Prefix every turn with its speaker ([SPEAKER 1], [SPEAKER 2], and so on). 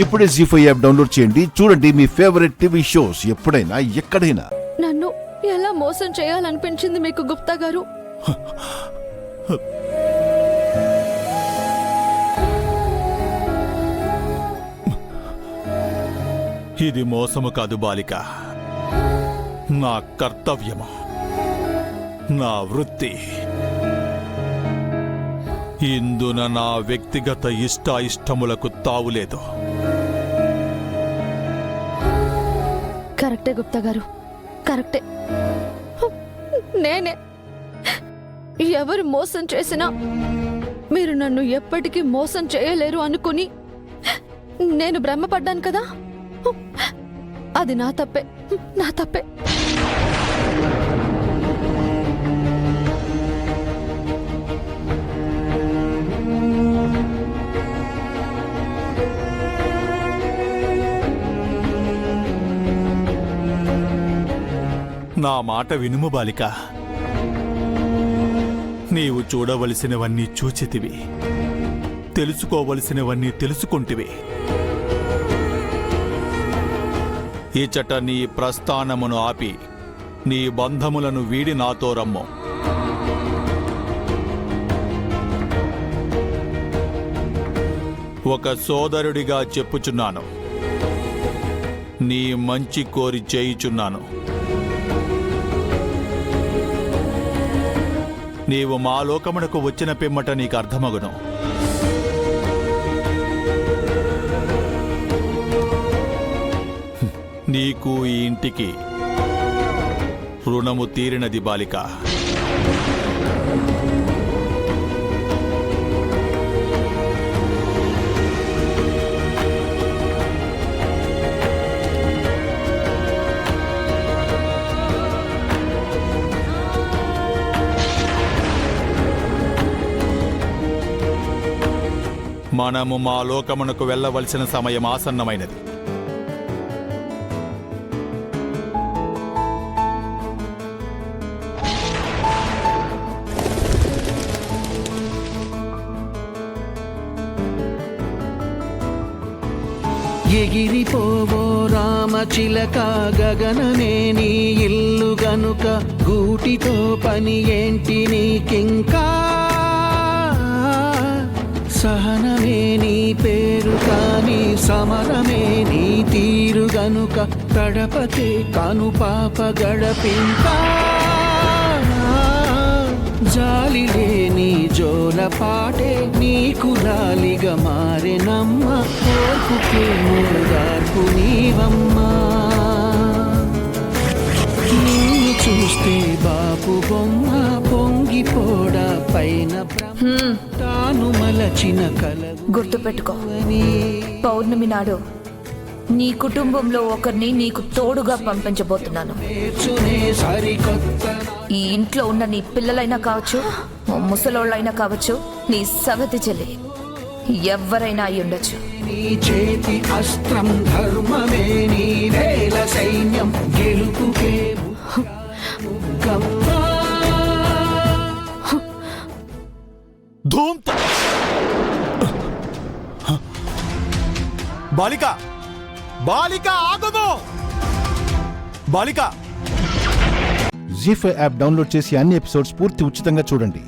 [SPEAKER 1] ఇప్పుడే జీ5 app download చేయండి. చూడండి మీ ఫేవరెట్ టీవీ షోస్ ఎప్పుడైనా ఎక్కడైనా.
[SPEAKER 2] నన్ను ఎలా మోసం చేయాలనిపించింది మీకు గుప్తా గారు?
[SPEAKER 3] ఇది మోసము కాదు బాలిక, నా కర్తవ్యము, నా వృత్తి. ఇందున నా వ్యక్తిగత ఇష్టాయిష్టములకు తావులేదు.
[SPEAKER 2] కరెక్టే గుప్తా గారు, కరెక్టే. నేనే ఎవరు మోసం చేసినా మీరు నన్ను ఎప్పటికీ మోసం చేయలేరు అనుకుని నేను భ్రమపడ్డాను కదా, అది నా తప్పే, నా తప్పే.
[SPEAKER 3] నా మాట వినుము బాలిక. నీవు చూడవలసినవన్నీ చూచితివి, తెలుసుకోవలసినవన్నీ తెలుసుకుంటివి. ఈచట నీ ప్రస్థానమును ఆపి నీ బంధములను వీడి నాతో రమ్ము. ఒక సోదరుడిగా చెప్పుచున్నాను, నీ మంచి కోరి చేయుచున్నాను. నీవు మా లోకమునకు వచ్చిన పిమ్మట నీకు అర్థమగును. నీకు ఈ ఇంటికి రుణము తీరినది బాలిక. మనము మా లోకమునకు వెళ్ళవలసిన సమయం ఆసన్నమైనది.
[SPEAKER 4] ఎగిరిపోవో రామచిలక, గగనమే నీ ఇల్లు గనుక, గూటితో పని ఏంటి నీకింకా? సహనమే నీ పేరు కానీ సమరమే నీ తీరు గనుక, తడపతే కనుపాప గడపింకా. జాలి లేని జోల పాటే నీకు లాలిగా మారెనమ్మ, ఓర్పుకే ఓదార్పు నీవమ్మా. నిన్ను చూస్తే బాపు బొమ్మ పొంగిపోడా పైన తాను మలచిన కల.
[SPEAKER 5] గుర్తుపెట్టుకో, పౌర్ణమి నాడు నీ కుటుంబంలో ఒకరిని నీకు తోడుగా పంపించబోతున్నాను. ఈ ఇంట్లో ఉన్న నీ పిల్లలైనా కావచ్చు, ముసలోళ్ళైనా కావచ్చు, నీ సవతి చెల్లి ఎవరైనా అయి ఉండొచ్చు.
[SPEAKER 4] నీ చేతి అస్త్రం ధర్మమే, నీ వేల సైన్యం గెలుపుకే
[SPEAKER 3] ధూమ్త బాలిక, బాలిక ఆగము! బాలిక!
[SPEAKER 1] జీ5 యాప్ డౌన్లోడ్ చేసి అన్ని ఎపిసోడ్స్ పూర్తి ఉచితంగా చూడండి.